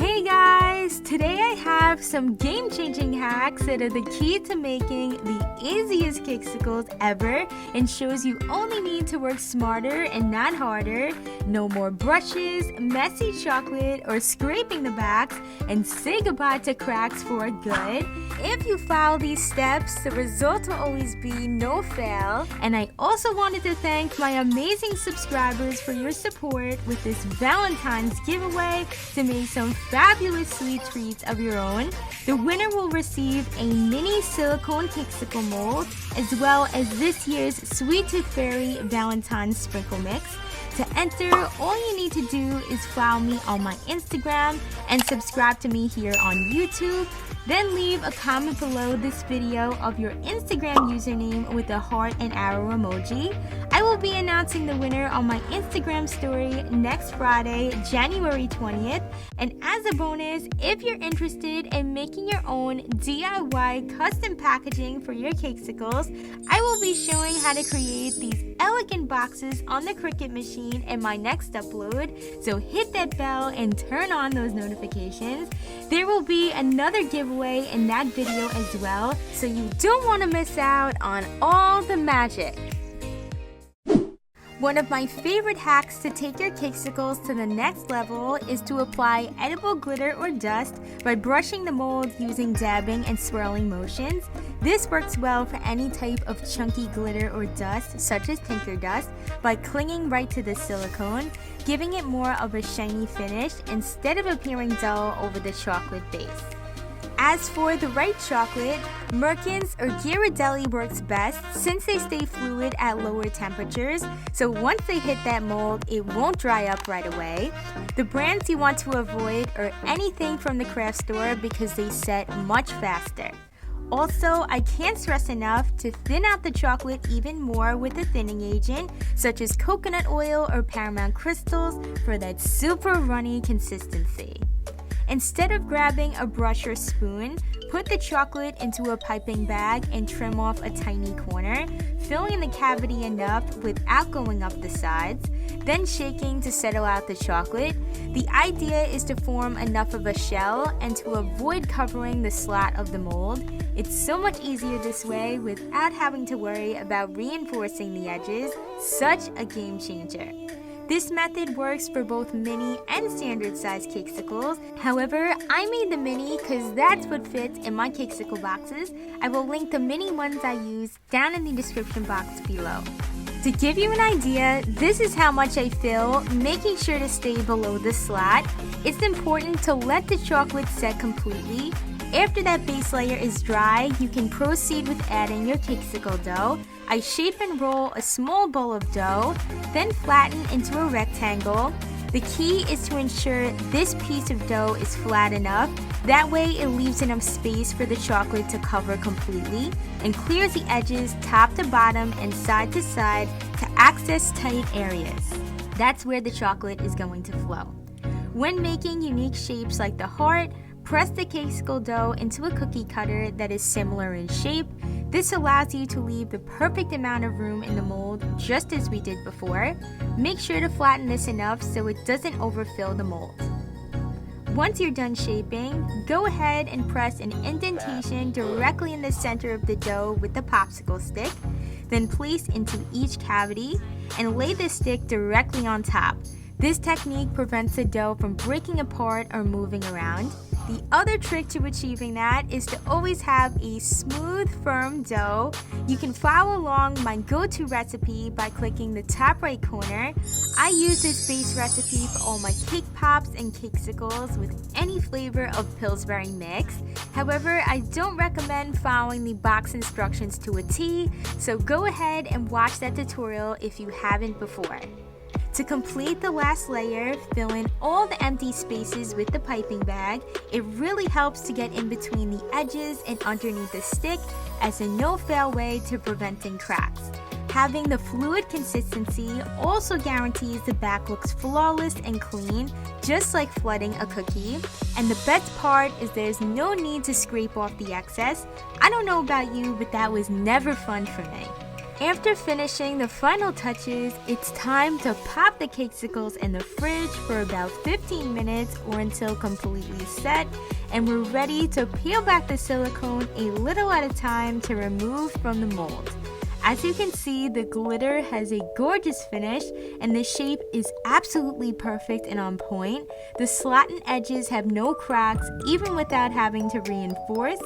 Hey guys! Today I have some game-changing hacks that are the key to making the easiest cakesicles ever and shows you only need to work smarter and not harder. No more brushes, messy chocolate, or scraping the backs, and say goodbye to cracks for good. If you follow these steps, the result will always be no fail. And I also wanted to thank my amazing subscribers for your support with this Valentine's giveaway to make some fabulous sweet treats of your own. The winner will receive a mini silicone cakesicle mold as well as this year's Sweet Tooth Fairy Valentine sprinkle mix. To enter, all you need to do is follow me on my Instagram and subscribe to me here on YouTube. Then leave a comment below this video of your Instagram username with a heart and arrow emoji. I will be announcing the winner on my Instagram story next Friday, January 20th. And as a bonus, if you're interested in making your own DIY custom packaging for your cakesicles, I will be showing how to create these elegant boxes on the Cricut machine in my next upload. So hit that bell and turn on those notifications. There will be another giveaway in that video as well, so you don't want to miss out on all the magic. One of my favorite hacks to take your cakesicles to the next level is to apply edible glitter or dust by brushing the mold using dabbing and swirling motions. This works well for any type of chunky glitter or dust, such as tinker dust, by clinging right to the silicone, giving it more of a shiny finish instead of appearing dull over the chocolate base. As for the right chocolate, Merkin's or Ghirardelli works best since they stay fluid at lower temperatures, so once they hit that mold, it won't dry up right away. The brands you want to avoid are anything from the craft store because they set much faster. Also, I can't stress enough to thin out the chocolate even more with a thinning agent, such as coconut oil or paramount crystals for that super runny consistency. Instead of grabbing a brush or spoon, put the chocolate into a piping bag and trim off a tiny corner, filling the cavity enough without going up the sides, then shaking to settle out the chocolate. The idea is to form enough of a shell and to avoid covering the slot of the mold. It's so much easier this way without having to worry about reinforcing the edges. Such a game changer. This method works for both mini and standard size cakesicles. However, I made the mini because that's what fits in my cakesicle boxes. I will link the mini ones I use down in the description box below. To give you an idea, this is how much I fill, making sure to stay below the slot. It's important to let the chocolate set completely. After that base layer is dry, you can proceed with adding your cakesicle dough. I shape and roll a small bowl of dough, then flatten into a rectangle. The key is to ensure this piece of dough is flat enough. That way it leaves enough space for the chocolate to cover completely and clears the edges top to bottom and side to side to access tight areas. That's where the chocolate is going to flow. When making unique shapes like the heart, press the cakesicle dough into a cookie cutter that is similar in shape. This allows you to leave the perfect amount of room in the mold, just as we did before. Make sure to flatten this enough so it doesn't overfill the mold. Once you're done shaping, go ahead and press an indentation directly in the center of the dough with the popsicle stick. Then place into each cavity and lay the stick directly on top. This technique prevents the dough from breaking apart or moving around. The other trick to achieving that is to always have a smooth, firm dough. You can follow along my go-to recipe by clicking the top right corner. I use this base recipe for all my cake pops and cakesicles with any flavor of Pillsbury mix. However, I don't recommend following the box instructions to a T, so go ahead and watch that tutorial if you haven't before. To complete the last layer, fill in all the empty spaces with the piping bag. It really helps to get in between the edges and underneath the stick as a no-fail way to preventing cracks. Having the fluid consistency also guarantees the back looks flawless and clean, just like flooding a cookie. And the best part is there's no need to scrape off the excess. I don't know about you, but that was never fun for me. After finishing the final touches, it's time to pop the Cakesicles in the fridge for about 15 minutes or until completely set, and we're ready to peel back the silicone a little at a time to remove from the mold. As you can see, the glitter has a gorgeous finish and the shape is absolutely perfect and on point. The slatted edges have no cracks even without having to reinforce.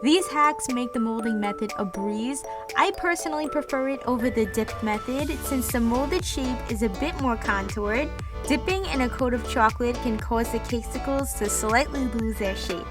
These hacks make the molding method a breeze. I personally prefer it over the dipped method since the molded shape is a bit more contoured. Dipping in a coat of chocolate can cause the Cakesicles to slightly lose their shape.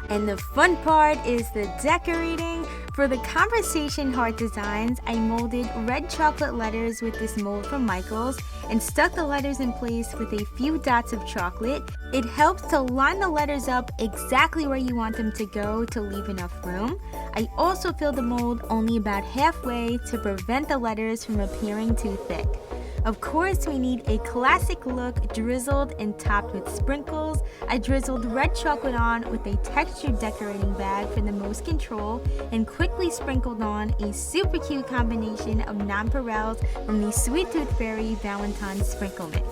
And the fun part is the decorating. For the conversation heart designs, I molded red chocolate letters with this mold from Michaels and stuck the letters in place with a few dots of chocolate. It helps to line the letters up exactly where you want them to go to leave enough room. I also filled the mold only about halfway to prevent the letters from appearing too thick. Of course, we need a classic look drizzled and topped with sprinkles. I drizzled red chocolate on with a textured decorating bag for the most control and quickly sprinkled on a super cute combination of nonpareils from the Sweet Tooth Fairy Valentine Sprinkle Mix.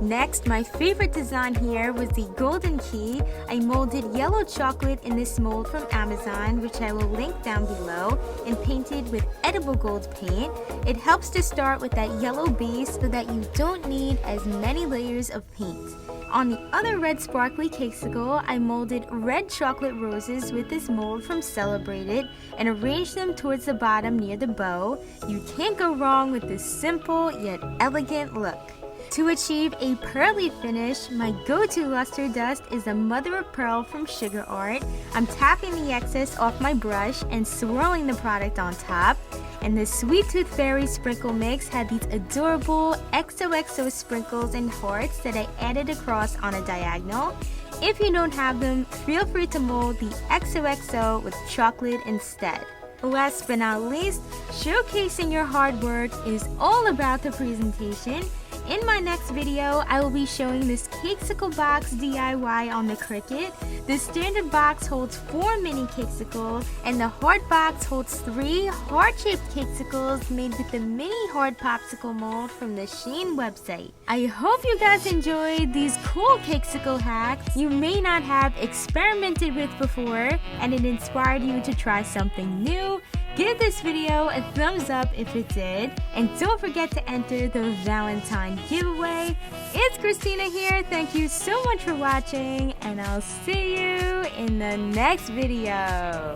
Next, my favorite design here was the golden key. I molded yellow chocolate in this mold from Amazon, which I will link down below, and painted with edible gold paint. It helps to start with that yellow base so that you don't need as many layers of paint. On the other red sparkly Cakesicle, I molded red chocolate roses with this mold from Celebrated and arranged them towards the bottom near the bow. You can't go wrong with this simple yet elegant look. To achieve a pearly finish, my go-to luster dust is the Mother of Pearl from Sugar Art. I'm tapping the excess off my brush and swirling the product on top. And the Sweet Tooth Fairy Sprinkle Mix had these adorable XOXO sprinkles and hearts that I added across on a diagonal. If you don't have them, feel free to mold the XOXO with chocolate instead. Last but not least, showcasing your hard work is all about the presentation. In my next video, I will be showing this Cakesicle box DIY on the Cricut. The standard box holds 4 mini Cakesicles, and the hard box holds 3 heart-shaped Cakesicles made with the mini hard popsicle mold from the Shein website. I hope you guys enjoyed these cool Cakesicle hacks you may not have experimented with before, and it inspired you to try something new. Give this video a thumbs up if it did, and don't forget to enter the Valentine giveaway. It's Christina here. Thank you so much for watching, and I'll see you in the next video.